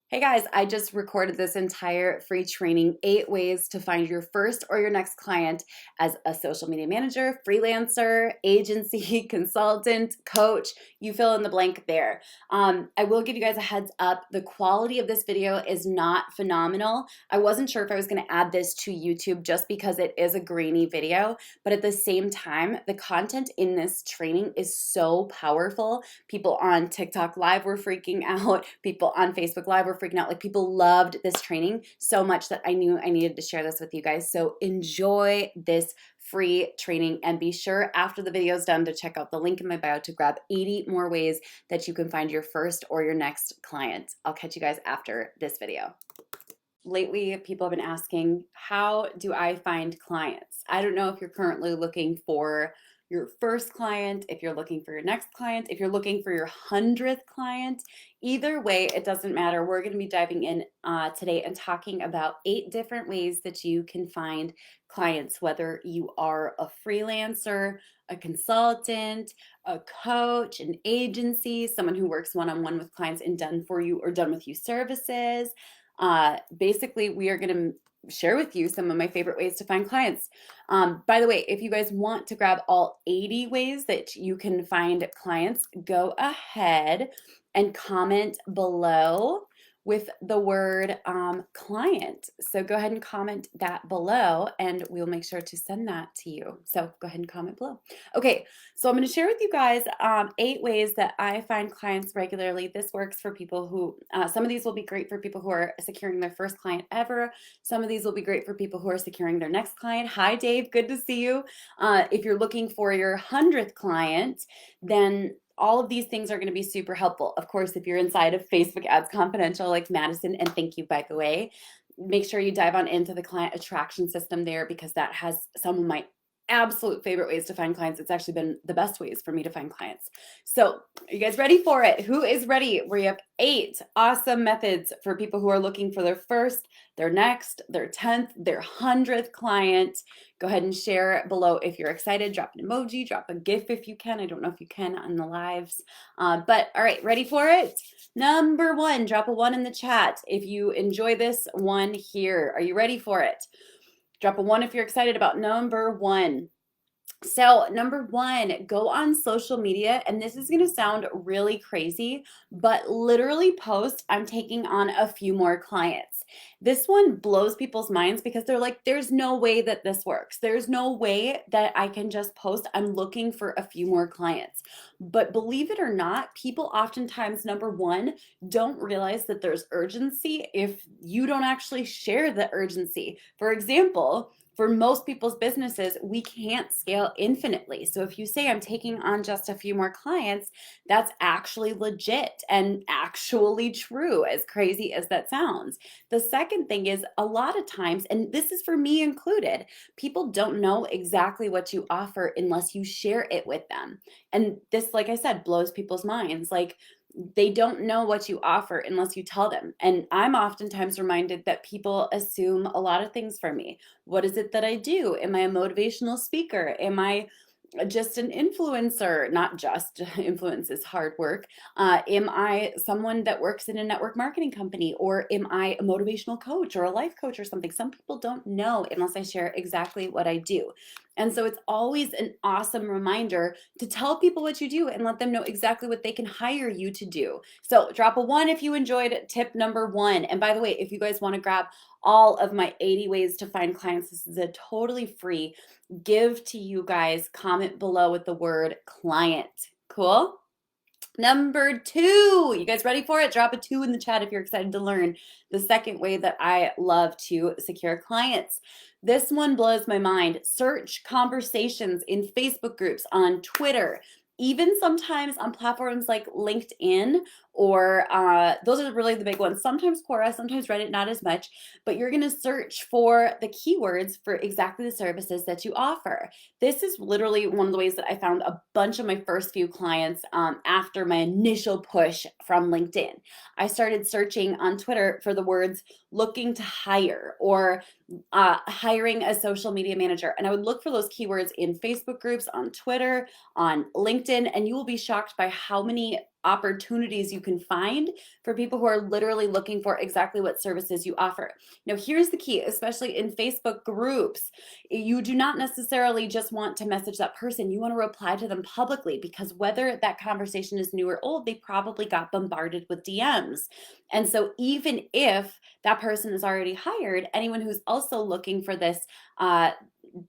Hey guys, I just recorded this entire free training, 8 ways to find your first or your next client as a social media manager, freelancer, agency, consultant, coach, you fill in the blank there. I will give you guys a heads up. The quality of this video is not phenomenal. I wasn't sure if I was gonna add this to YouTube just because it is a grainy video, but at the same time, the content in this training is so powerful. People on TikTok Live were freaking out. People on Facebook Live were freaking out. Like, people loved this training so much that I knew I needed to share this with you guys. So enjoy this free training, and be sure after the video is done to check out the link in my bio to grab 80 more ways that you can find your first or your next client. I'll catch you guys after this video. Lately, people have been asking, how do I find clients? I don't know if you're currently looking for your first client, if you're looking for your next client, if you're looking for your 100th client. Either way, it doesn't matter. We're going to be diving in today and talking about 8 different ways that you can find clients, whether you are a freelancer, a consultant, a coach, an agency, someone who works one-on-one with clients in done for you or done with you services. Basically, we are going to share with you some of my favorite ways to find clients. By the way, if you guys want to grab all 80 ways that you can find clients, go ahead and comment below with the word client. So go ahead and comment that below and we'll make sure to send that to you. So go ahead and comment below. Okay, so I'm going to share with you guys 8 ways that I find clients regularly. This works for people who, some of these will be great for people who are securing their first client ever. Some of these will be great for people who are securing their next client. Hi, Dave. Good to see you. If you're looking for your 100th client, then all of these things are going to be super helpful. Of course, if you're inside of Facebook Ads Confidential like Madison, and thank you, by the way, make sure you dive on into the client attraction system there, because that has some of my absolute favorite ways to find clients. It's actually been the best ways for me to find clients. So are you guys ready for it? Who is ready? We have 8 awesome methods for people who are looking for their first, their next, their 10th, their 100th client. Go ahead and share below if you're excited. Drop an emoji, drop a GIF if you can. I don't know if you can on the lives. But all right, ready for it? Number 1, drop a 1 in the chat if you enjoy this one here. Are you ready for it? Drop a 1 if you're excited about number 1. So number 1, go on social media, and this is going to sound really crazy, but literally post, I'm taking on a few more clients. This one blows people's minds because they're like, there's no way that this works. There's no way that I can just post, I'm looking for a few more clients. But believe it or not, people oftentimes, number 1, don't realize that there's urgency if you don't actually share the urgency. For example, for most people's businesses, we can't scale infinitely. So if you say I'm taking on just a few more clients, that's actually legit and actually true, as crazy as that sounds. The second thing is, a lot of times, and this is for me included, people don't know exactly what you offer unless you share it with them. And this, like I said, blows people's minds. Like, they don't know what you offer unless you tell them. And I'm oftentimes reminded that people assume a lot of things from me. What is it that I do? Am I a motivational speaker? Am I just an influencer? Not just, influence is hard work. Am I someone that works in a network marketing company? Or am I a motivational coach or a life coach or something? Some people don't know unless I share exactly what I do. And so it's always an awesome reminder to tell people what you do and let them know exactly what they can hire you to do. So drop a 1 if you enjoyed tip number 1. And by the way, if you guys want to grab all of my 80 ways to find clients, this is a totally free give to you guys. Comment below with the word client. Cool? Number 2, you guys ready for it? Drop a 2 in the chat if you're excited to learn the second way that I love to secure clients. This one blows my mind. Search conversations in Facebook groups, on Twitter, even sometimes on platforms like LinkedIn, or those are really the big ones. Sometimes Quora, sometimes Reddit, not as much, but you're gonna search for the keywords for exactly the services that you offer. This is literally one of the ways that I found a bunch of my first few clients after my initial push from LinkedIn. I started searching on Twitter for the words looking to hire, or hiring a social media manager. And I would look for those keywords in Facebook groups, on Twitter, on LinkedIn, and you will be shocked by how many opportunities you can find for people who are literally looking for exactly what services you offer. Now, here's the key, especially in Facebook groups. You do not necessarily just want to message that person. You want to reply to them publicly, because whether that conversation is new or old, they probably got bombarded with DMs. And so even if that person is already hired, anyone who's also looking for this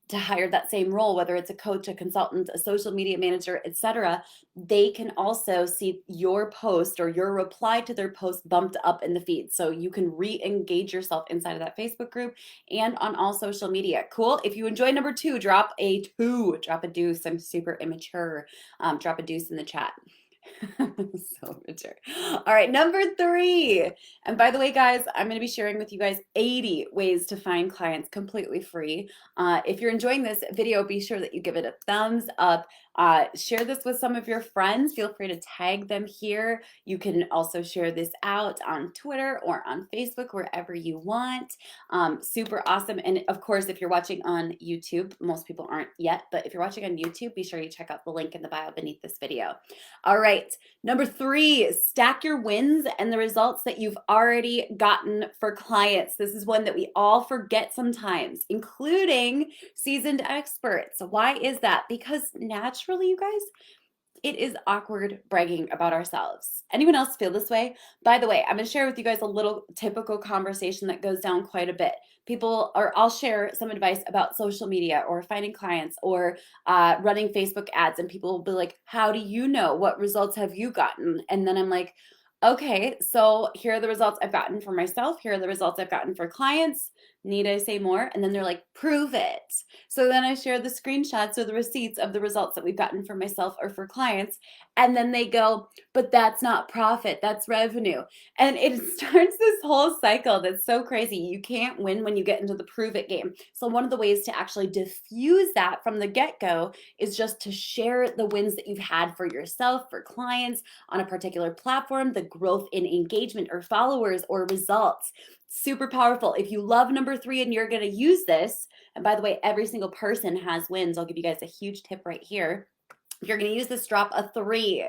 to hire that same role, whether it's a coach, a consultant, a social media manager, etc., they can also see your post or your reply to their post bumped up in the feed. So you can re-engage yourself inside of that Facebook group and on all social media. Cool. If you enjoy number 2, drop a deuce. I'm super immature. Drop a deuce in the chat. So mature. All right, number 3. And by the way, guys, I'm going to be sharing with you guys 80 ways to find clients completely free. If you're enjoying this video, be sure that you give it a thumbs up. Share this with some of your friends. Feel free to tag them here. You can also share this out on Twitter or on Facebook, wherever you want. Super awesome. And of course, if you're watching on YouTube, most people aren't yet, but if you're watching on YouTube, be sure you check out the link in the bio beneath this video. All right, number 3, stack your wins and the results that you've already gotten for clients. This is one that we all forget sometimes, including seasoned experts. Why is that? Because naturally, you guys, it is awkward bragging about ourselves. Anyone else feel this way? By the way, I'm going to share with you guys a little typical conversation that goes down quite a bit. I'll share some advice about social media or finding clients or running Facebook ads, and people will be like, how do you know? What results have you gotten? And then I'm like, okay, so here are the results I've gotten for myself. Here are the results I've gotten for clients. Need I say more? And then they're like, prove it. So then I share the screenshots or the receipts of the results that we've gotten for myself or for clients. And then they go, but that's not profit, that's revenue. And it starts this whole cycle that's so crazy. You can't win when you get into the prove it game. So one of the ways to actually diffuse that from the get-go is just to share the wins that you've had for yourself, for clients on a particular platform, the growth in engagement or followers or results. Super powerful. If you love number 3 and you're going to use this, and by the way, every single person has wins. I'll give you guys a huge tip right here. If you're going to use this, drop a 3.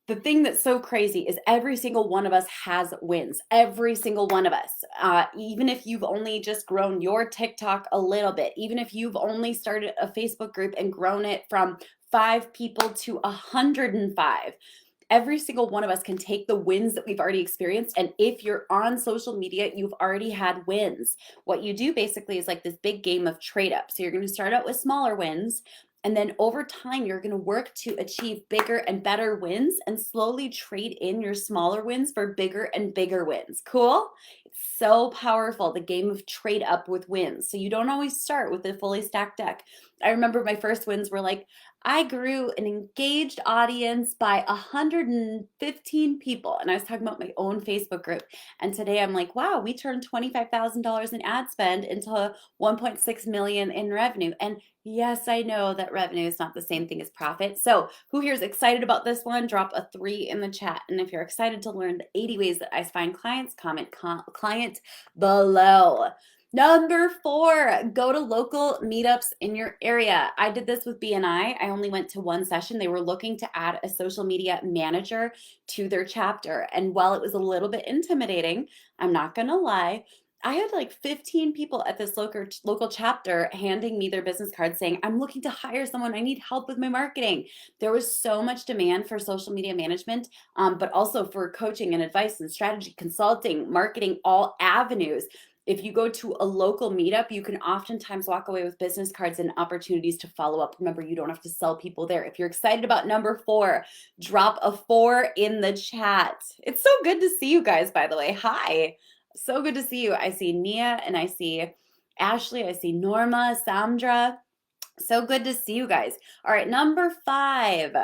The thing that's so crazy is every single one of us has wins. Every single one of us. Even if you've only just grown your TikTok a little bit, even if you've only started a Facebook group and grown it from 5 people to 105, every single one of us can take the wins that we've already experienced. And if you're on social media, you've already had wins. What you do basically is like this big game of trade up. So you're going to start out with smaller wins. And then over time, you're going to work to achieve bigger and better wins and slowly trade in your smaller wins for bigger and bigger wins. Cool? It's so powerful, the game of trade up with wins. So you don't always start with a fully stacked deck. I remember my first wins were like, I grew an engaged audience by 115 people. And I was talking about my own Facebook group. And today I'm like, wow, we turned $25,000 in ad spend into 1.6 million in revenue. And yes, I know that revenue is not the same thing as profit. So who here is excited about this one? Drop a 3 in the chat. And if you're excited to learn the 80 ways that I find clients, comment client below. Number 4, go to local meetups in your area. I did this with BNI. I only went to one session. They were looking to add a social media manager to their chapter. And while it was a little bit intimidating, I'm not going to lie, I had like 15 people at this local chapter handing me their business cards saying, I'm looking to hire someone. I need help with my marketing. There was so much demand for social media management, but also for coaching and advice and strategy, consulting, marketing, all avenues. If you go to a local meetup, you can oftentimes walk away with business cards and opportunities to follow up. Remember, you don't have to sell people there. If you're excited about number 4, drop a 4 in the chat. It's so good to see you guys, by the way. Hi. So good to see you. I see Nia and I see Ashley. I see Norma, Sandra. So good to see you guys. All right, number 5.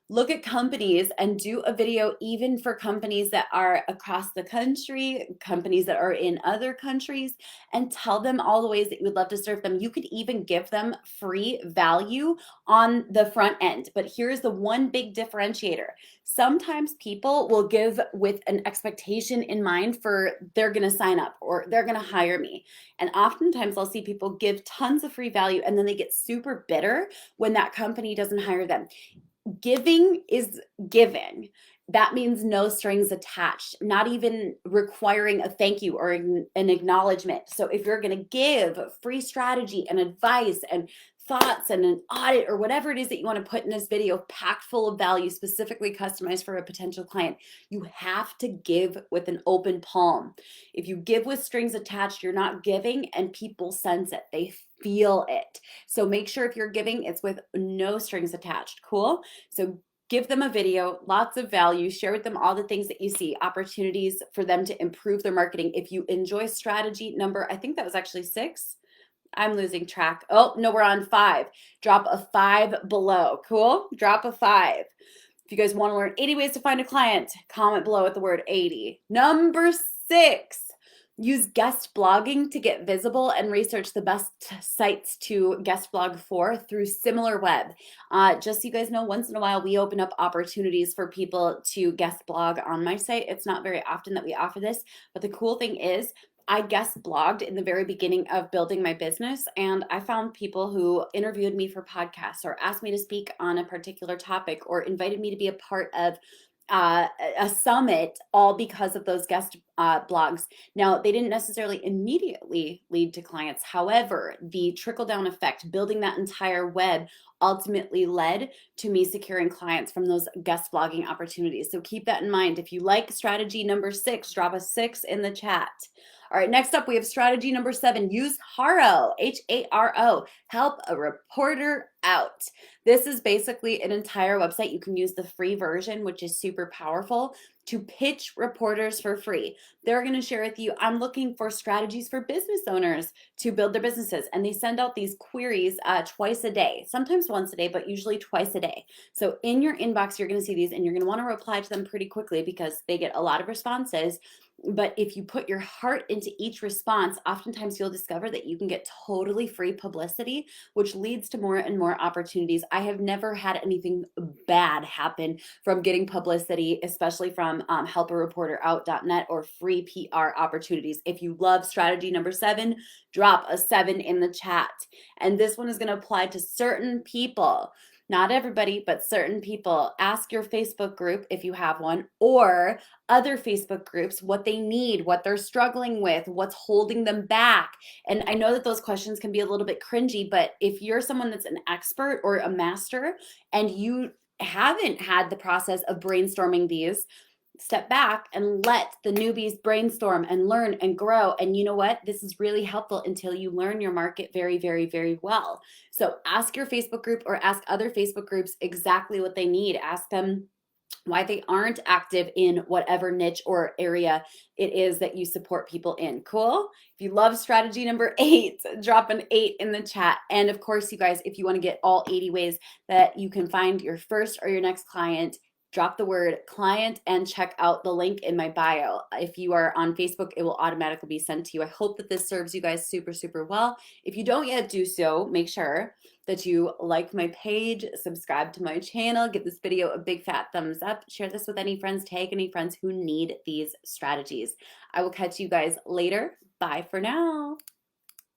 Look at companies and do a video even for companies that are across the country, companies that are in other countries, and tell them all the ways that you would love to serve them. You could even give them free value on the front end. But here's the one big differentiator. Sometimes people will give with an expectation in mind for they're going to sign up or they're going to hire me. And oftentimes I'll see people give tons of free value and then they get super bitter when that company doesn't hire them. giving is giving. That means no strings attached, not even requiring a thank you or an acknowledgement. So if you're going to give free strategy and advice and thoughts and an audit or whatever it is that you want to put in this video, packed full of value, specifically customized for a potential client, you have to give with an open palm. If you give with strings attached, you're not giving, and people sense it. They feel it. So make sure if you're giving, it's with no strings attached. Cool? So give them a video, lots of value, share with them all the things that you see, opportunities for them to improve their marketing. If you enjoy strategy number, I think that was actually 6. I'm losing track. Oh, no, we're on 5. Drop a 5 below. Cool? Drop a 5. If you guys want to learn 80 ways to find a client, comment below with the word 80. Number 6. Use guest blogging to get visible and research the best sites to guest blog for through SimilarWeb. Just so you guys know, once in a while we open up opportunities for people to guest blog on my site. It's not very often that we offer this, but the cool thing is I guest blogged in the very beginning of building my business, and I found people who interviewed me for podcasts or asked me to speak on a particular topic or invited me to be a part of a summit, all because of those guest blogs. Now, they didn't necessarily immediately lead to clients. However, the trickle down effect, building that entire web, ultimately led to me securing clients from those guest blogging opportunities. So keep that in mind. If you like strategy number 6, drop a 6 in the chat. All right, next up, we have strategy number 7. Use HARO, HARO, help a reporter out. This is basically an entire website. You can use the free version, which is super powerful, to pitch reporters for free. They're going to share with you, I'm looking for strategies for business owners to build their businesses. And they send out these queries twice a day, sometimes once a day, but usually twice a day. So in your inbox, you're going to see these, and you're going to want to reply to them pretty quickly because they get a lot of responses. But if you put your heart into each response, oftentimes you'll discover that you can get totally free publicity, which leads to more and more opportunities. I have never had anything bad happen from getting publicity, especially from helpareporterout.net or free PR opportunities. If you love strategy number 7, drop a 7 in the chat. And this one is going to apply to certain people. Not everybody, but certain people. Ask your Facebook group if you have one, or other Facebook groups, what they need, what they're struggling with, what's holding them back. And I know that those questions can be a little bit cringy, but if you're someone that's an expert or a master and you haven't had the process of brainstorming these, step back and let the newbies brainstorm and learn and grow. And you know what? This is really helpful until you learn your market very, very, very well. So ask your Facebook group or ask other Facebook groups exactly what they need. Ask them why they aren't active in whatever niche or area it is that you support people in. Cool? If you love strategy number 8, drop an 8 in the chat. And of course, you guys, if you want to get all 80 ways that you can find your first or your next client, drop the word client and check out the link in my bio. If you are on Facebook, it will automatically be sent to you. I hope that this serves you guys super, super well. If you don't yet do so, make sure that you like my page, subscribe to my channel, give this video a big fat thumbs up, share this with any friends, tag any friends who need these strategies. I will catch you guys later. Bye for now.